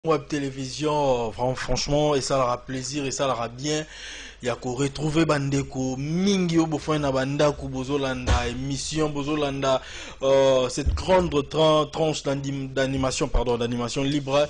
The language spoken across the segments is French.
Web télévision, franchement, et ça leur a plaisir, et ça leur a bien. Il y a qu'à retrouver Bandeko, Mingi Obofana Bandaku, Bozolanda, émission Bozolanda, cette grande tranche d'animation, d'animation libre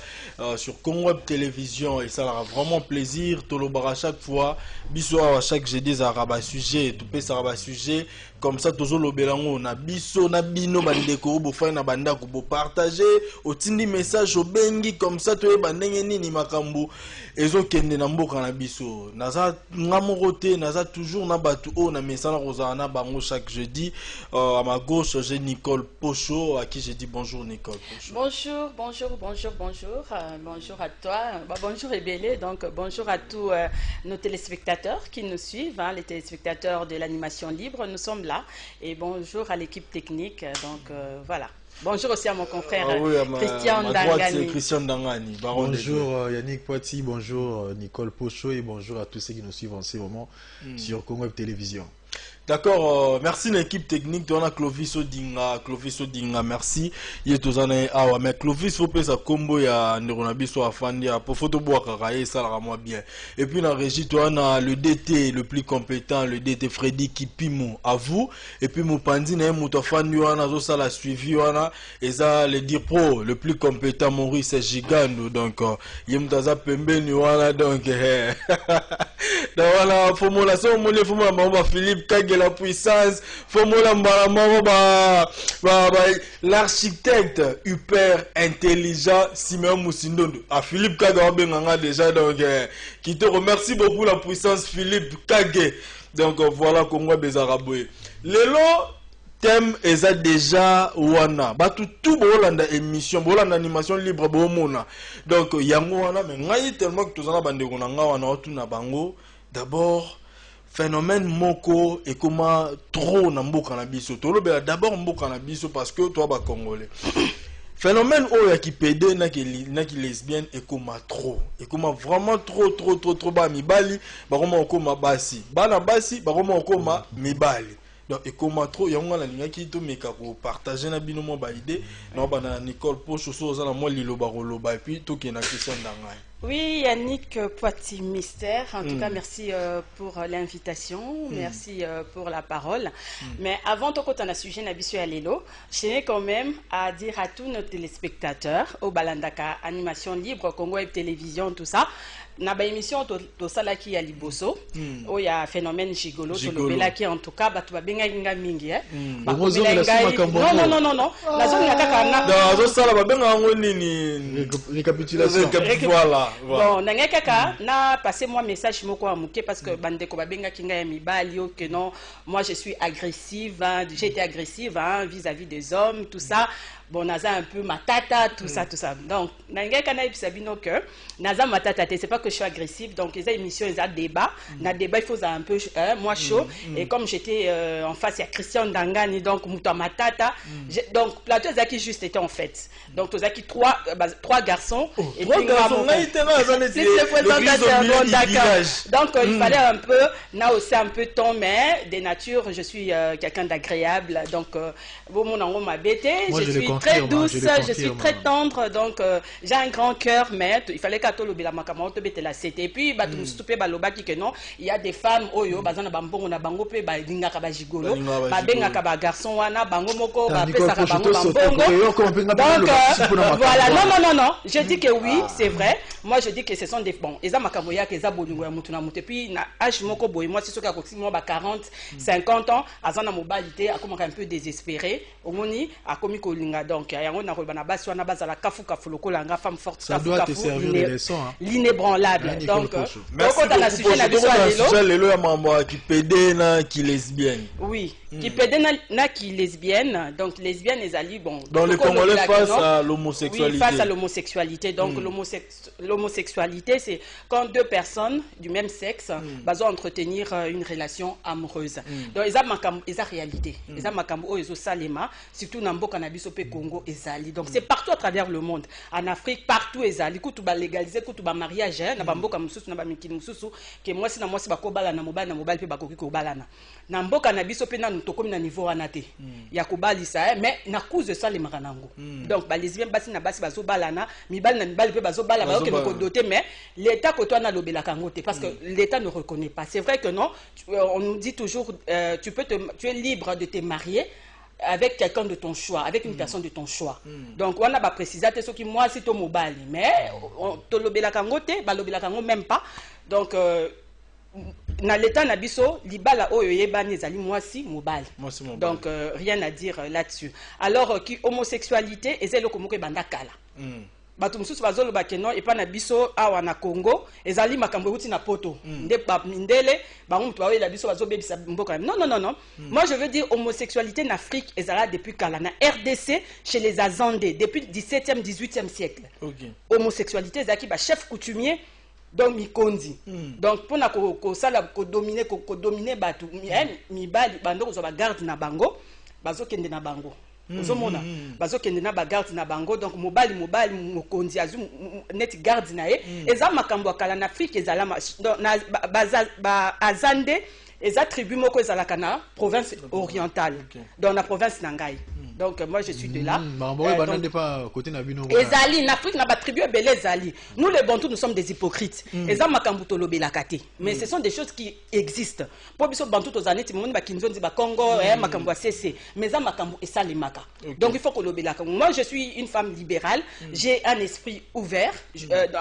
sur Congo Web Télévision, et ça leur a vraiment plaisir. Tolobara chaque fois, biso à chaque jeudi, ça rabat sujet, tout peut ça rabat sujet. Comme ça, toujours le belango, na biso, na bino, bandeko, bofana bandaku, bo partager, au tindi message au bengi, comme ça, tu es bandenge ni makambo, ezo kende na mboka na biso. Naza, ngamorote, naza toujours na batu, oh, na messana rosana bango chaque jeudi. À ma gauche, j'ai Nicole Pocho, à qui j'ai dit bonjour, Nicole Pocho. Bonjour, bonjour, bonjour, bonjour. Bonjour à toi. Bonjour Ebélé, donc bonjour à tous nos téléspectateurs qui nous suivent, hein, les téléspectateurs de l'animation libre. Nous sommes là. Et bonjour à l'équipe technique. Donc voilà. Bonjour aussi à mon confrère Christian Dangani. Christian Dangani. Bonjour Yannick Poiti, bonjour Nicole Pocho et bonjour à tous ceux qui nous suivent en ce moment sur Congo Web Télévision. D'accord, merci l'équipe technique. On a Clovis Odinga, merci. Il est aux années ah mais Clovis faut pas ça combo ya Neronabiso Afandia pour photo boire karaye ça la moi bien. Et puis dans la régie on a le DT le plus compétent, le DT Freddy Kipimo à vous. Et puis Mupandi na Mutafandi wana zo ça la suivi wana et ça le dire pro le plus compétent Maurice Gigando donc yemtaza pembeni wana donc donc voilà formulation mon formula Philippe Kage la puissance, l'architecte hyper intelligent Simon Moussindondo. À Philippe Kage déjà donc qui te remercie beaucoup la puissance Philippe Kage. Donc voilà Congo Bezaraboué. Lelo thème est déjà wana. Batu tout bolanda émission, bolanda animation libre bomona. Donc yango wana mais ngai tellement que tozana bande konanga wana otuna bango. D'abord phénomène moko et comment trop na mboka na biso tolobela d'abord mboka na biso parce que toi ba congolais phénomène oyo qui pédé na ki lesbienne et comment trop et comment vraiment trop ba mibali ba comment okoma basi bana basi ba comment okoma mibali donc et comment trop yango na linga ki to meka ko partager na bino mo ba idée na ba na Nicole Pocho so za na mo liloba roloba et puis to ke na question d'angai. Oui, Yannick Poiti Mystère. En tout cas, merci pour l'invitation. Merci pour la parole. Mais avant de continuer le sujet Nabisu Alelo, je tenais quand même à dire à tous nos téléspectateurs au Balandaka Animation Libre, Congo Web Télévision, tout ça. Na ba émission to sala ki ya liboso o ya phénomène gigolo to lobela ki en tout cas batu ba benga nga mingi ba kozongela sima kambo non la zone ya kaka na da zo sala ba benga ngo nini récapitulation voilà bon na kaka na passer moi message moko amuke parce que bandeko ba benga ki nga ya mibali o que non moi je suis agressive hein, j'ai été agressive hein, vis-à-vis des hommes tout ça. Bon, naza un peu matata, tout ça. Donc, nanga kana ibisabino que naza matata, c'est pas que je suis agressive. Donc, les émissions, ils ont débat. Na débat, il faut un peu moi chaud. Et comme j'étais en face, il y a Christian Dangani, donc mouta matata. Donc, plateau Zaki juste était en fait. Donc, Zaki trois garçons. Et trois garçons. Donc, il fallait un peu, na aussi un peu ton, mais de nature, je suis quelqu'un d'agréable. Donc, bon, mon ango m'a bêté. Je suis très douce, je suis très tendre, donc j'ai un grand cœur, mais il fallait qu'à tout le la makamoto bete la cité. Et puis bah tout stoupé baloba qui que non, il y a des femmes oyo bazana bambongo na bango pe ba dinga ka ba jigolo, ba benga ka ba garçon wana bango moko ba pesa ka bango bambongo. Donc voilà, non, je dis que oui, c'est vrai. Moi je dis que ce sont des bons. Eza makamoya ke za bolingo ya mutu na mutu. Puis na âge moko boy, moi c'est sûr qu'à côté moi ba 40, 50 ans, azana mobilité a commencé un peu désespéré. Omoni a commis kolinga. Donc, il y a un bas sur la base à la kafu la femme forte. Ça doit te servir de leçon. L'inébranlable. Donc, merci beaucoup. La sujet qui pédé qui lesbienne. Oui, qui pédé qui lesbienne. Donc, lesbienne les alliés bon. Dans les Congolais face à l'homosexualité. Oui, face à l'homosexualité. Donc, l'homosexualité, c'est quand deux personnes du même sexe vont entretenir une relation amoureuse. Donc, ils ont réalité. Ils ont makambo, ils ont salema. Surtout dans le cannabis au Congo ezali. Donc c'est partout à travers le monde. En Afrique, partout ezali. Kutu ba légaliser, kutu ba mariage, na ba mboka mususu na ba mikini mususu ke mwasi na mwasi ba ko bala na mobali pe ba koki ko bala na. Na mboka na biso pe na tokomi na niveau wana te. Ya ko balisa mais na cause de ça les maranango. Donc ba lesbien basi na basi bazo bala na, mibali na mibali pe bazo bala ba ke ko doter mais l'état ko to na lobela kango te parce que l'état ne reconnaît pas. C'est vrai que non, on nous dit toujours tu es libre de te marier avec quelqu'un de ton choix, avec une personne de ton choix. Donc, on a précisé ce qui moi c'est au mobile, mais to lobela kango te, ba lobela kango même pas. Donc na l'état na biso libala oyo yebani ezali moi si mobile. Donc rien à dire là-dessus. Alors qui homosexualité ezelo komoko banda kala. Bato mususu bazolo bakeno et pas na biso awa na Congo ezali makambo uti na poto nde ba mindele ba mutu bawe la biso bazobebisa mboka. Non. Moi je veux dire homosexualité en Afrique ezala depuis kala na RDC chez les Azandés depuis 17e 18e siècle. Homosexualité ezaki ba chef coutumier donc mikondi. Donc pour na ko sala ko dominer batu mibali bando ko ba garde na bango bazokende na bango. Ozomona bazokende na ba garde na bango donc mobali mokonzi azu net garde na ye eza makambo kala na Afrique ezala ba azande eza tribu moko ezala kana province orientale dans la province nangai. Donc moi je suis de là. Ezali en Afrique na ba tribu belé ezali. Nous les Bantous nous sommes des hypocrites. Eza makambo to lobela kate. Mais ce sont des choses qui existent. Po biso Bantous to zaneti monde ba kinzonzi ba Congo makambo CC. Mais eza makambo esalemaka. Donc il faut que lobela. Moi je suis une femme libérale, j'ai un esprit ouvert,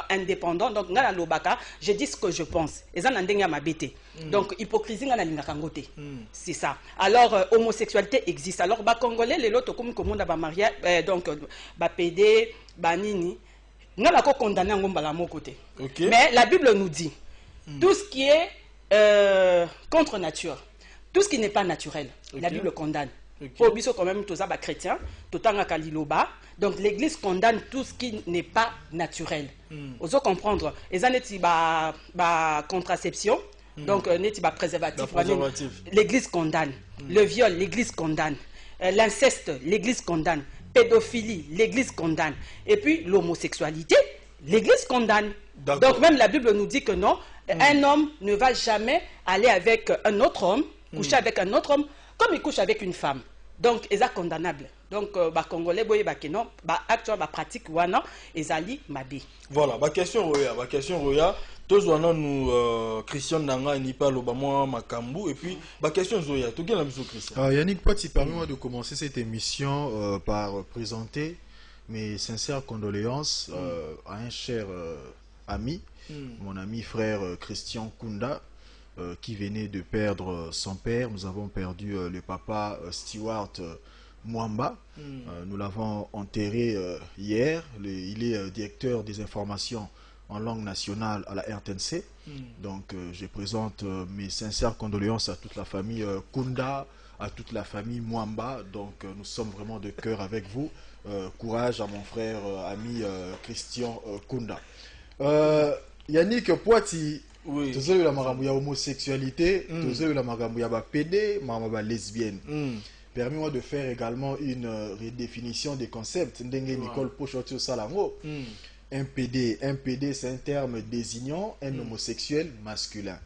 indépendant. Donc ngana lobaka, je dis ce que je pense. Eza na ndenge ya mabete. Donc hypocrisie ngana lingaka ngote. C'est ça. Alors homosexualité existe. Alors ba Congolais les lots comme monde ba mariage donc ba PD ba nini non la ko condamner ngomba la mon côté. Mais la Bible nous dit tout ce qui est contre nature, tout ce qui n'est pas naturel, la Bible condamne. Pour biso quand même tous ba chrétiens, totanga kaliloba. Donc l'église condamne tout ce qui n'est pas naturel. Oso comprendre, ezaneti ba contraception. Donc neti ba préservatif. L'église condamne. Le viol, l'église condamne. L'inceste, l'église condamne. Pédophilie, l'église condamne. Et puis l'homosexualité, l'église condamne. Donc même la Bible nous dit que non, un homme ne va jamais aller avec un autre homme, coucher avec un autre homme, comme il couche avec une femme. Donc c'est condamnable. Donc ba Congolais boye ba kenon ba actuellement ba pratique wana ezali mabe. Voilà, ma question roya, tous nous Christian Nanga ni pas le bamo makambu et puis ma question zoya, tout la mission Christian. Yannick Poti, permets-moi de commencer cette émission par présenter mes sincères condoléances à un cher ami, mon ami frère Christian Kunda, qui venait de perdre son père. Nous avons perdu le papa Stewart Mwamba. Nous l'avons enterré hier. Il est directeur des informations en langue nationale à la RTNC. Donc je présente mes sincères condoléances à toute la famille Kunda, à toute la famille Mwamba. Donc nous sommes vraiment de cœur avec vous. Courage à mon frère ami Christian Kunda. Yannick Poiti, tu as eu la maramou ya homosexualité, tu as eu la maramou ya ba PD, ma lesbienne. Permets-moi de faire également une redéfinition des concepts. Ndenge Nicole Pochotio Salango. Un PD c'est un terme désignant un homosexuel masculin.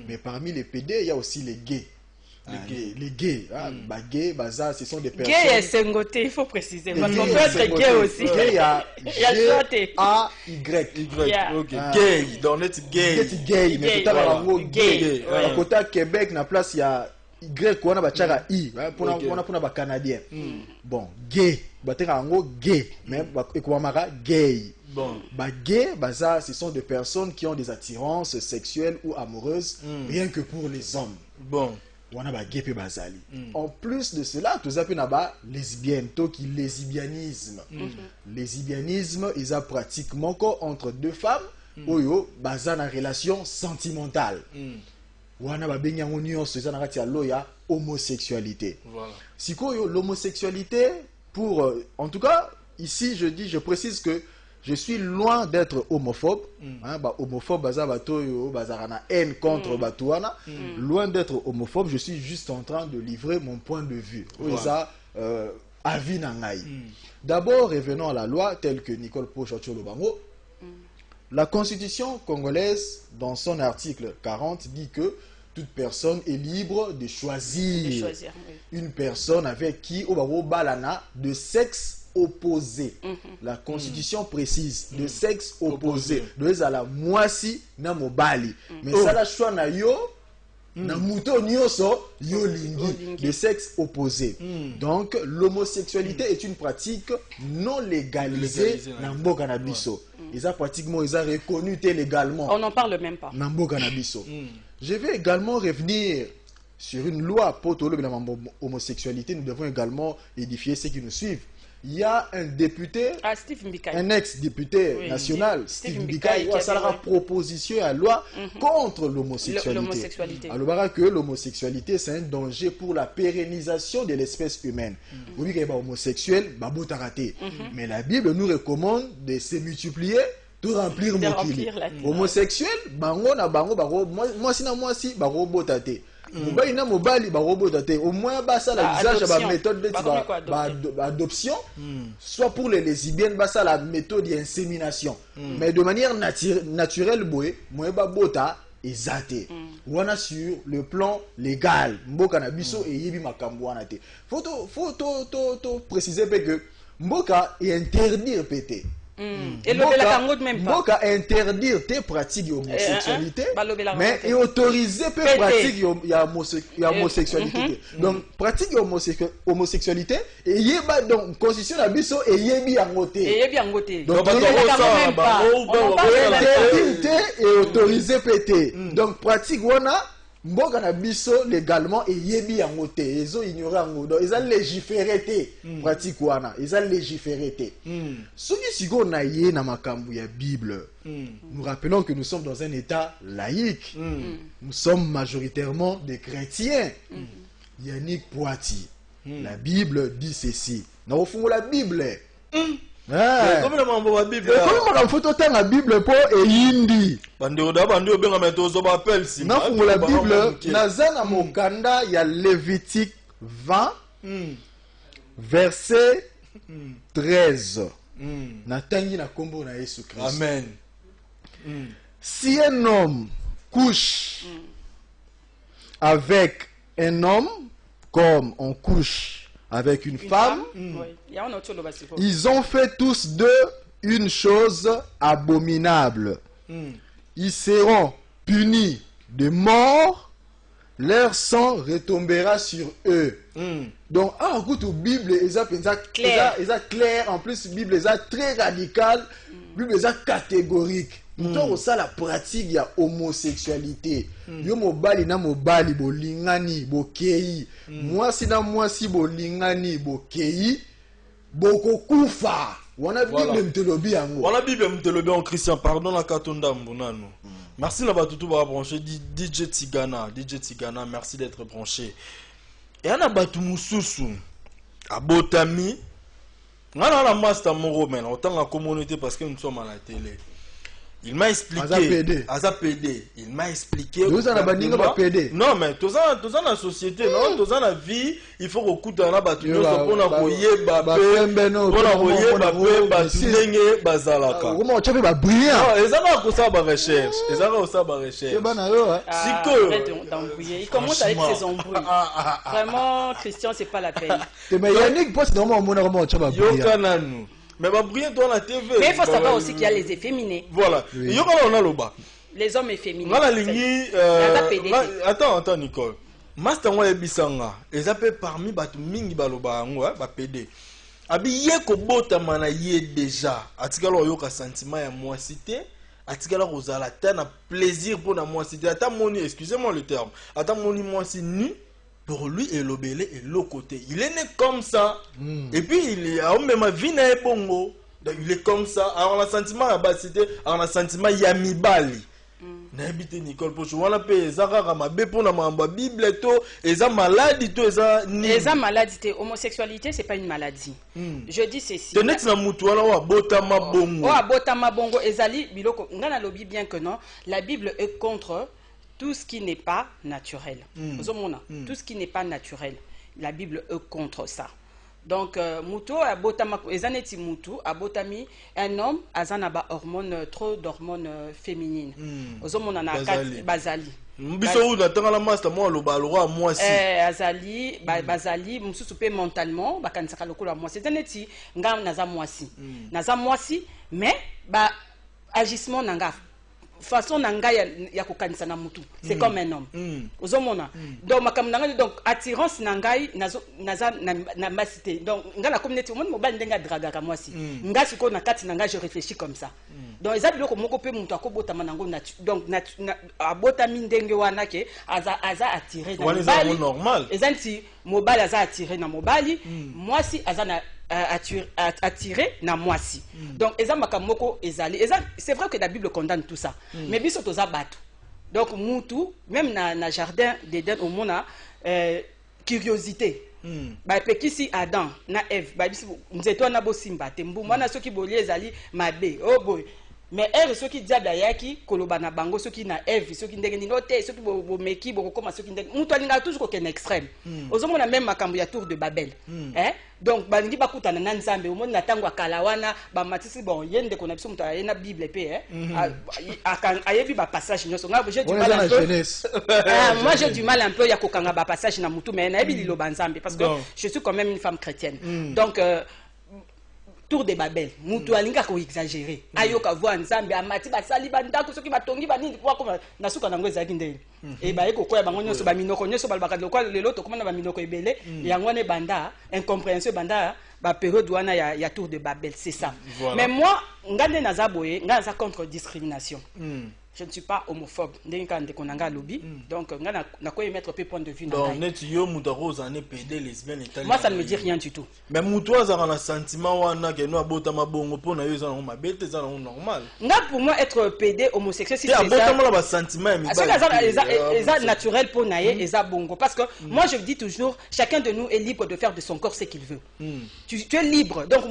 Mais parmi les PD, il y a aussi les gays. Les gays, gays, baza, ce sont des personnes. Gay et sengoté, il faut préciser. Parce qu'on peut être gay aussi. Gay, il y a G-A-Y. Gay, dans notre gay. Gay, mais tout à l'heure, gay. À côté de Québec, na place, il y a Y, on a batchara I, pour les Canadiens. Bon, gay, batera en gay, mais ekwamara gay. Bon, gay, baza, ce sont des personnes qui ont des attirances sexuelles ou amoureuses, rien que pour les hommes. Bon. En plus de cela, tout ça peut être lesbienne, qui lesbianisme. Lesbianisme, ils ont pratiquement entre deux femmes, oyo baza na relation sentimentale. Wana ba benya union ça na kati loya homosexualité. Voilà. Sikoyo l'homosexualité pour en tout cas ici je précise que je suis loin d'être homophobe. Homophobe, bazarana haine contre Batouana. Loin d'être homophobe, je suis juste en train de livrer mon point de vue. Voilà. avis nangai. D'abord, revenons à la loi telle que Nicole Pochotcho Lobango. La Constitution congolaise, dans son article 40, dit que toute personne est libre de choisir, une personne avec qui on balana de sexe opposé. La Constitution précise de sexe opposé. Donc, à la moisi na mobali. Mais ça la choix na yo na muto nyoso yo lingi de sexe opposé. Donc l'homosexualité est une pratique non légalisée na mboka na biso. Ils ont pratiquement reconnu légalement. On n'en parle même pas. Na mboka na biso. Je vais également revenir sur une loi pour l'homosexualité. Nous devons également édifier ceux qui nous suivent. Il y a un député, un ex-député national, Steve Mbikai, qui a fait une proposition à loi contre l'homosexualité. Alors que l'homosexualité, c'est un danger pour la pérennisation de l'espèce humaine. Vous dites qu'il y a homosexuel, mais la Bible nous recommande de se multiplier, de remplir mokili. Homosexuel, bango na bango, moi si bango botate. Mobali na mobali ba robot tate au moins ba ça la visage ba méthode de adoption soit pour les lesbiennes ba ça la méthode d'insémination mais de manière naturelle boy moi ba bota ezate wana sur le plan légal mboka na biso et yebi makambo wana te faut préciser que mboka est interdire péter. Et Mboka interdire tes pratiques d'homosexualité, mais et autoriser tes pratiques d'homosexualité. Donc, pratique d'homosexualité, et y a donc constitution la biso et y a bien voté. Donc, interdire et autoriser péter. Donc, pratique wana mboka na biso légalement et yebi yango te ezo ignorer yango donc ils ont légiféré te pratique wana ils ont légiféré te soki siko na ye na makambo ya Bible nous rappelons que nous sommes dans un état laïque nous sommes majoritairement des chrétiens Yannick Poati la Bible dit ceci na ofungo la Bible comme la Bible comme photo dans la Bible pour et yindi na fungo la Bible nazana mokanda ya Lévitique 20 verset 13 na tangi na kombo na Yesu Christ. Amen. Si un homme couche avec un homme comme on couche avec une femme, ils ont fait tous deux une chose abominable. Ils seront punis de mort, leur sang retombera sur eux. Donc, écoute, la Bible est clair, en plus, la Bible est très radicale, la Bible est catégorique. Donc, ça, la pratique, il y a homosexualité. Yo mobali na mobali, bo lingani, bo kei. Moi, si na moi, si bo lingani, bo kei, bo kokufa. Wana Bible mtelobi yango. Wana Bible mtelobi en Christian, pardon la katonda mbunano. Merci na batutu ba branché DJ Tigana, merci d'être branché. Et ana batu mususu abotami. Ngana la master moro men, autant la communauté parce que nous sommes à la télé. Il m'a expliqué. Azapédé. Il m'a expliqué. Non, mais tous dans la société, non, tous dans la vie, il faut qu'on dans la battue. On a voyé bazalaka. Comment tu fais brillant? Non, ils ont aussi sa recherche. Ils ont aussi sa recherche. Il commence avec ses embrouilles. Vraiment, Christian, c'est pas la peine. Mais Yannick, pense normalement comment tu vas brillant. Mais va briller dans la TV. Mais il faut savoir aussi qu'il y a les efféminés. Voilà. Oui. Les hommes efféminés. Attends, Nicole. Master wa ebisanga. Ezape parmi batu mingi baloba ngo ba PD. Abi ye ko bota mana ye déjà. Atikala oyoka sentiment ya moi cité. Atikala kozala ta na plaisir pour na moi cité. Ata moni, excusez-moi le terme. Ata moni moi c'est nu. Pour lui, et l'obélé est l'autre côté. Il est né comme ça. Et puis, il est même vie na bongo. Il est comme ça. Alors, on a sentiment à basité. Alors, on a sentiment yamibali. N'habite Nicole Pocho. On a payé Zara Ramabé pour la mamba Bible. Et ça maladie. Et ça maladie. Homosexualité, c'est pas une maladie. Je dis ceci. Tu n'es pas moutoua ou abotama bongo. Oh, abotama bongo. Ezali, biloko. On a lobby bien que non. La Bible est contre tout ce qui n'est pas naturel. Tout ce qui n'est pas naturel, la Bible est contre ça. Donc mutu abotama ezaneti mutu abotami un homme azana ba hormone trop d'hormones féminines. Ozomona na bazali. Biso ou natanga la master moi lo balora moi si. Azali bazali mususu pe mentalement bakanisaka lokola moi ezaneti ngam naza moi si. Naza moi si mais ba agissement nanga façon nanga ya kokanisa na mutu c'est comme un homme ozomona donc makambo nanga donc attirance nangai naza na masité donc ngala communauté monde mobali ndenga dragaka moi si nga siko na kati nanga je réfléchis comme ça donc eza biloko moko pe mutu akobota manango donc abota mindenge wana ke aza attiré na mobali normal ezanti mobali aza attiré na mobali moi si aza na attiré na moisi. Donc eza makamoko ezali. C'est vrai que la Bible condamne tout ça. Mais biso toza batu. Donc mutu même na jardin d'Éden au mona curiosité. Ba pekisi Adam na Ève ba biso nzeto na bosimba te mbu mwana soki bolie ezali mabe. Oh boy. Mais Ève soki diable ayaki koloba na bango soki na Ève soki ndenge ni noté soki bo meki bo koma soki ndenge mutu alinga toujours ko ken extrême. Ozomona même makambo ya tour de Babel. Donc balingi bakutana na nzambe omoni na tango akala wana ba matisi bon yende ko na biso mutu ayena Bible pe ayebi ba passage nyoso nga j'ai du mal un peu. Moi j'ai du mal un peu ya kokanga ba passage na mutu mais na yebi lilo banzambe parce que je suis quand même une femme chrétienne. Donc tour de Babel mutu alinga ko exagérer ayoka voix nzambe amati basali bandako soki batongi banini kwa koma nasuka nango ezaki ndenge et ba eko koya bango nyoso ba minoko nyoso balbaka lokwa lelo to komana ba minoko ebele yango ne banda incompréhension banda ba période wana ya tour de Babel c'est ça. Mais moi ngande nazaboye ngaza contre discrimination. Je ne suis pas homophobe. Donc, na quoi mettre point de vue. Moi, ça ne me dit rien du tout. Mais toi, ça a un sentiment que nous avons normal. Pour moi, être PD homosexuel, si c'est naturel pour naïe et bongo. Parce que moi, je dis toujours, chacun de nous est libre de faire de son corps ce qu'il veut. Tu es libre. Donc,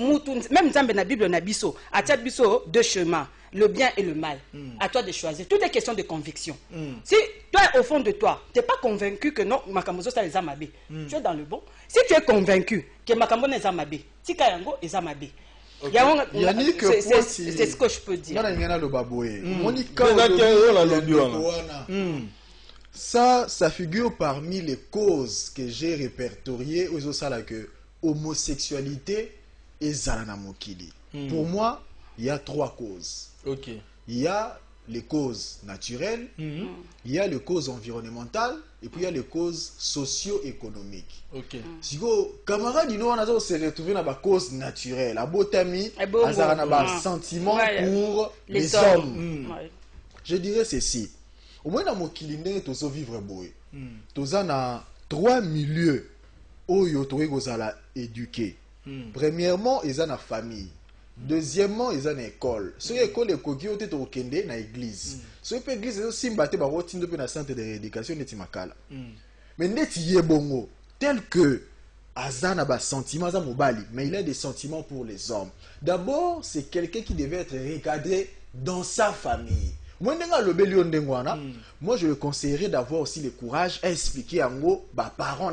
même dans la Bible, Nabiso, à Biso, deux chemins. Le bien et le mal. À toi de choisir. Tout est question de conviction. Si toi, au fond de toi, tu n'es pas convaincu que non, Makamozo, ça les a mabé. Tu es dans le bon. Si tu es convaincu que Makamozo les a mabé, si Kayango les a mabé. C'est ce que je peux dire. Ça figure parmi les causes que j'ai répertoriées aux osala que homosexualité et zalanamokili. Pour moi, il y a trois causes. Il y a les causes naturelles, il y a les causes environnementales et puis il y a les causes socio-économiques. Si vos camarades nous se retrouver dans la cause naturelle, à Botami, à sentiment pour les hommes. Je dirais ceci. Au moins dans mon kilindé, tu as vivre boy. Tu as trois milieux où tu as éduqué. Premièrement, ils ont la famille. Deuxièmement, ils ont une école. Si l'école est coquille, ils ont une église. Si l'église est aussi battue par un centre de rééducation, ils ont mais n'est-il pas bon tel que Azan a des sentiments à Mobali, mais il a des sentiments pour les hommes. D'abord, c'est quelqu'un qui devait être recadré dans sa famille. Moi, je le conseillerais d'avoir aussi le courage à expliquer à nos parents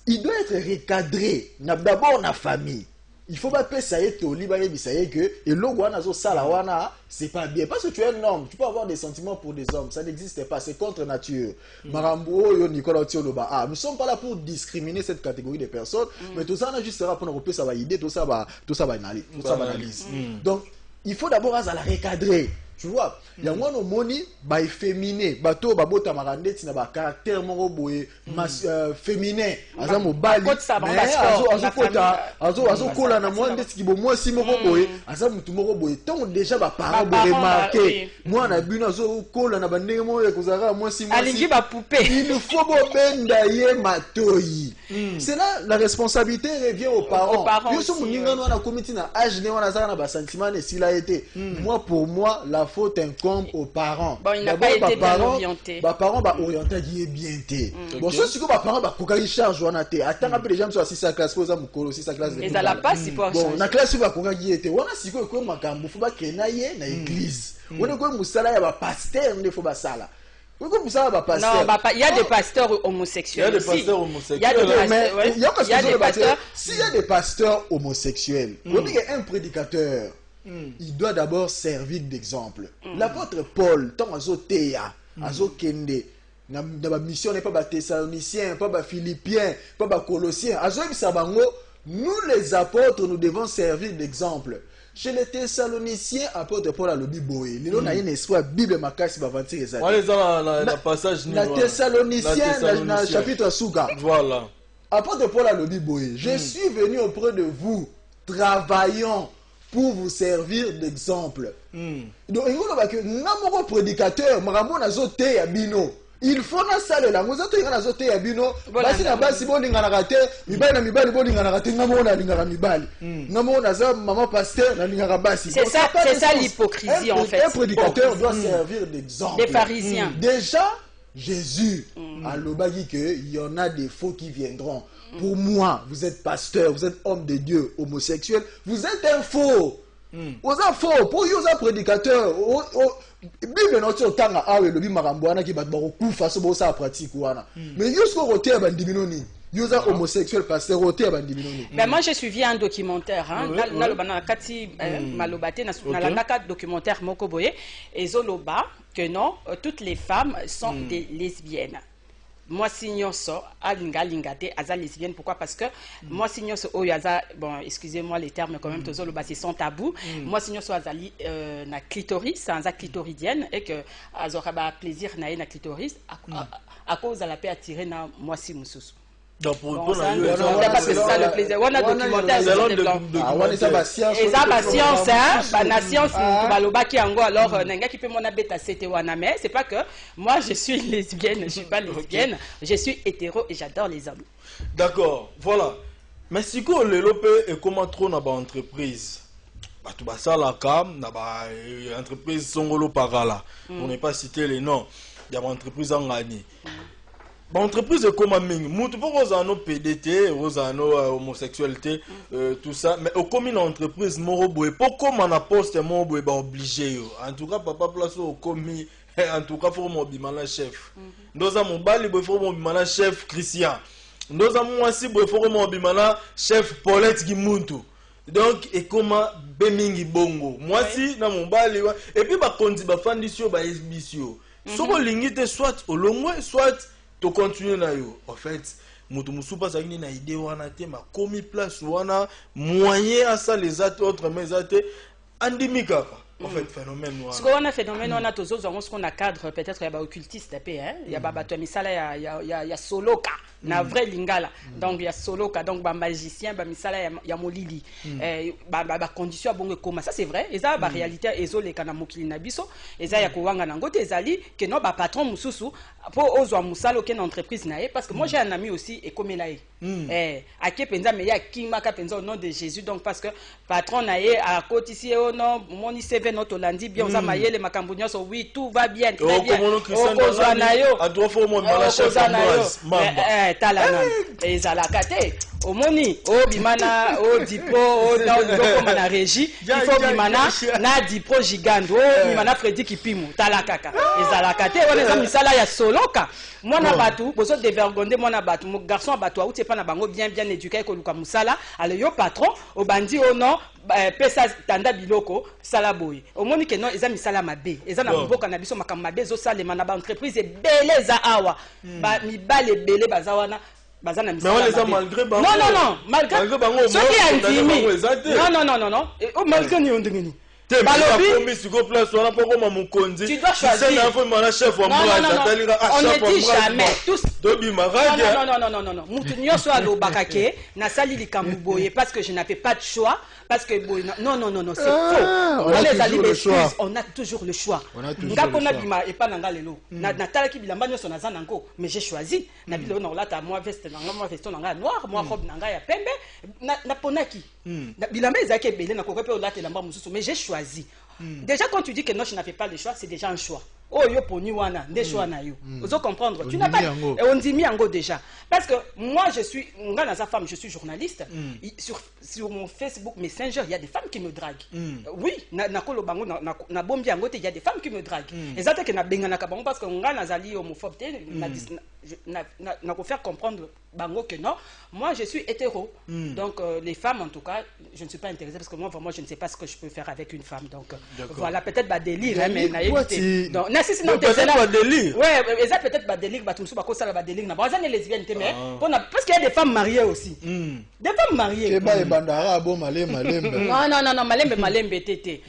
il doit être recadré d'abord la famille. Il faut pas que ça ait au Liban que et l'ogwana salawana c'est pas bien parce que tu es un homme, tu peux avoir des sentiments pour des hommes, ça n'existe pas, c'est contre nature. Marambo yo Nicolas Tioloba. Ah, nous sommes pas là pour discriminer cette catégorie de personnes, mais tout ça on a juste là pour nous ça va idée, tout ça va analyse. Donc il faut d'abord à la recadrer. Tu vois, il y a un moni ba efféminé, bateau babota marandeti na ba caractère moko boye féminin, aza mobali. Azo kola na moi ndeti kibo moi si moko boye, aza mutu moko boye. Tant déjà ba parents bo remarquer. Moi na bino azo kola na bandenge mo ya kozara moi si moi. Alingi ba poupée. Il faut bo benda ye matoyi. C'est là la responsabilité revient aux parents. Yo so muninga no na comité na âge ne wana za na ba sentiment ne s'il a été. Moi pour moi la faute incombe aux parents. Bon, il n'a pas été bien orienté. Les parents sont orientés bien. Bon, ce que les parents sont charge on a été. Attends un peu les gens sont assis à classe pour ça mukolo 6 classe. Et ça la passe pour bon, na classe va kokangi été. On a siko ko makambo faut ba kenaye na église. On est ko musala ya ba pasteur ne faut ba sala. Non, il y a des pasteurs homosexuels. Il y a des pasteurs homosexuels. S'il y a des pasteurs homosexuels, on dit qu'un prédicateur, il doit d'abord servir d'exemple. L'apôtre Paul, tant azoteya, azokende, na mission n'est pas ba Thessaloniciens, pas ba Philippiens, pas ba Colossiens. Nous les apôtres, nous devons servir d'exemple. Chez les Thessaloniciens, apôtre Paul a le Biboé. Il y a une histoire Bible makasi ba vanti ezali. On les a la passage na Thessaloniciens dans le chapitre Souga. Voilà. Apôtre Paul a le Biboé. Je suis venu auprès de vous, travaillant pour vous servir d'exemple. Donc il y a un prédicateur, maramon azote ya bino. Il faut na salle la mozato ngana zote ya bino basi na basi bolinga na rate mibali na mibali bolinga na rate ngamona linga mibali ngamona za maman pasteur na linga basi. C'est ça l'hypocrisie en fait. Un prédicateur doit servir d'exemple. Des pharisiens. Déjà Jésus a l'obagi que il y en a des faux qui viendront. Pour moi, vous êtes pasteur, vous êtes homme de Dieu, homosexuel, vous êtes un faux. Vous êtes faux. Pour vous êtes prédicateur. Bible not tanga awe lobi makambo wana ki bat ba ku faso bo sa pratique wana. Mais yusko roté ba ndimino ni. Yuza homosexuel pasteur roté ba ndimino ni. Ben moi j'ai suivi un documentaire hein na lobana kati malobate na la naka documentaire moko boye ezoloba que non toutes les femmes sont des lesbiennes. Moi signyoso alinga lingate aza lesbienne. Pourquoi? Parce que moi signyoso oyaza bon excusez-moi les termes quand même tozolo ba c'est sans tabou. Moi signyoso azali na clitoris sans clitoridienne et que azora ba plaisir na na clitoris à cause de la paix attirée na moi si mususu. Donc pour ça parce que c'est ça le plaisir. On a documentaire et ça ba science hein, ba na science ba lobaki yango alors nenga ki pe mona beta c'était wana mais c'est pas que moi je suis lesbienne, je suis pas lesbienne, je suis hétéro et j'adore les hommes. D'accord, voilà. Mais si ko lelo pe et comment trop na ba entreprise. Ba tu ba sala kam na ba entreprise songolo parala. On n'est pas citer les noms. Il y a entreprise en Ghana. L'entreprise est comme un mingi. Moutou pour aux anneaux PDT, aux anneaux homosexualité, tout ça. Mais au comme une entreprise, moroboué. Pourquoi on a posté moroboué obligé. En tout cas, papa place au commis. En tout cas, faut mon bimana chef. Nous avons bali, il faut mon bimana chef Christian. Nous avons aussi, il faut mon bimana chef Paulette Gimuntu. Donc, et comment bemingi bongo. Moi si, dans mon bali. Et puis, bah, quand il va faire des choses, bah, esbisio. Soit l'ingité, soit au long, soit to continuer na yo. En fait, mutu musupa sa na idée wana te ma komi place wana moyen à ça les autres mais ate andimika. En fait, phénomène noir. Ce qu'on a phénomène on a tous autres ce qu'on a cadre peut-être il y a ba occultiste hein. Il y a ba bato misala il y a soloka na vrai lingala. Donc il y a soloka donc ba magicien ba misala il y a molili. Ba condition bongo comme ça c'est vrai et ça ba réalité ezole kana mokili na biso et ça ya ko wanga na ngote ezali que non ba patron mususu pour ozwa musala aucune entreprise nae parce que moi j'ai un ami aussi et comme là ake penza mais ya kimaka penza au nom de Jésus donc parce que patron nae à côté ici au nom moni CV notre lundi bien ça maïle makambo nyonso oui tout va bien très bien ozwa na yo a droit faut mon chef mamba talana ezalaka te omoni o bimana o dipo o na na régie il faut bimana na dipo gigando o bimana Freddy Kipimo talakaka ezalaka te on eza misala ya soloka mwana batu bozo dévergonder mwana batu mon garçon batu a pas na bango bien éduqué ko luka musala ale yo patron o bandi o non pesa tanda biloko sala boy omoni ke non eza misala mabe eza na mboka na biso makam mabe zo salema na ba entreprise belé za awa ba mibale belé bazawana bazana misala mais on les a malgré bango non malgré bango ce qui est intime non o malgré ni ondengeni balobi tu dois choisir on ne dit jamais tous non mutu nyonso alobaka ke na sali likambu boye parce que je n'avais pas de choix parce que non c'est faux on les a dit on a toujours le choix ngako na bima et pas nanga lelo na talaki bilamba nyonso na zanango mais j'ai choisi na bilo na lata moi veste nanga noir moi robe nanga ya pembe na ponaki bilamba ezake belé na kokope olata lamba mususu mais j'ai choisi. Déjà quand tu dis que non je n'avais pas le choix c'est déjà un choix. oh yo poni wana ndesho wana yo vous comprendre tu n'as pas on dit miango déjà parce que moi je suis ngana femme je suis journaliste sur mon Facebook Messenger il y a des femmes qui me draguent oui na kolo bango na bombi yango il y a des femmes qui me draguent exactement que na bengana ka bango parce que ngana zali homophobe na ko faire comprendre bango que non moi je suis hétéro donc les femmes en tout cas je ne suis pas intéressée parce que moi vraiment je ne sais pas ce que je peux faire avec une femme donc voilà peut-être ba délire mais na éviter donc non peut-être pas délire ouais ça peut-être pas délire ba tumsu ba ko sala ba délire na ba za lesbienne mais parce qu'il y a des femmes mariées aussi des femmes mariées non malembe tété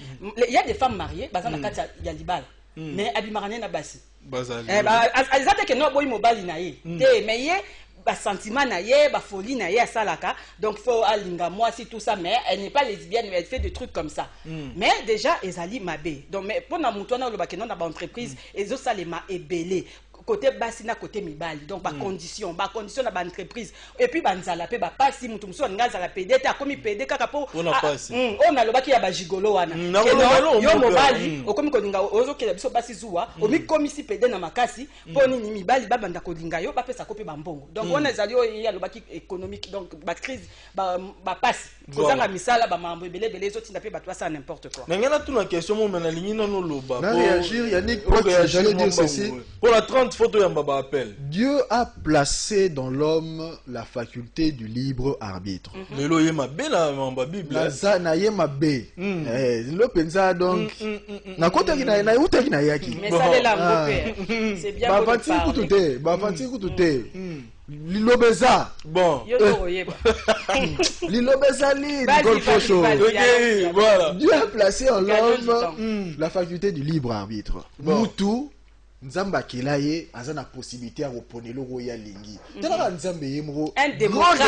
il y a des femmes mariées ba za na kati ya libala mais abimarane na basi bazali exactement que non boy mobile na ye mais ye ba sentiment na ye ba folie na ye salaka donc faut alinga moi si tout ça mais elle n'est pas lesbienne mais elle fait des trucs comme ça mais déjà ezali mabe donc mais pour na mutu na lo ba kenon na ba entreprise ezo salema ebele côté basi na côté mibali donc ba condition na ba entreprise et puis banzala pe ba pasi mutu muso ngaza la PD ta komi PD kaka po on a pasi on a lobaki ya ba gigolo wana yo mobali okomi kolinga ozo kela biso basi zuwa omi komi si PD na makasi poni ni mibali ba banda kolinga yo ba pesa kopi ba mbongo donc on ezali yo ya lobaki économique donc ba crise ba pasi kozanga misala ba mambo ebele bele zo tinda pe ba toi ça n'importe quoi ngena tuna question mo mena lingi na no loba pour réagir Yannick j'allais dire ceci pour la 30 photo ya mbaba appel Dieu a placé dans l'homme la faculté du libre arbitre lelo ye mabe na mamba bible na ye mabe lo penza donc na kota na utaki na yaki mais ça la ngopé c'est bien ba fanti kututé Lilobeza bon Lilobeza voilà Dieu a placé en l'homme la faculté du libre arbitre mutu nzamba kelaye azana possibilité à reponelo roya lingi tala nzambe yemro grand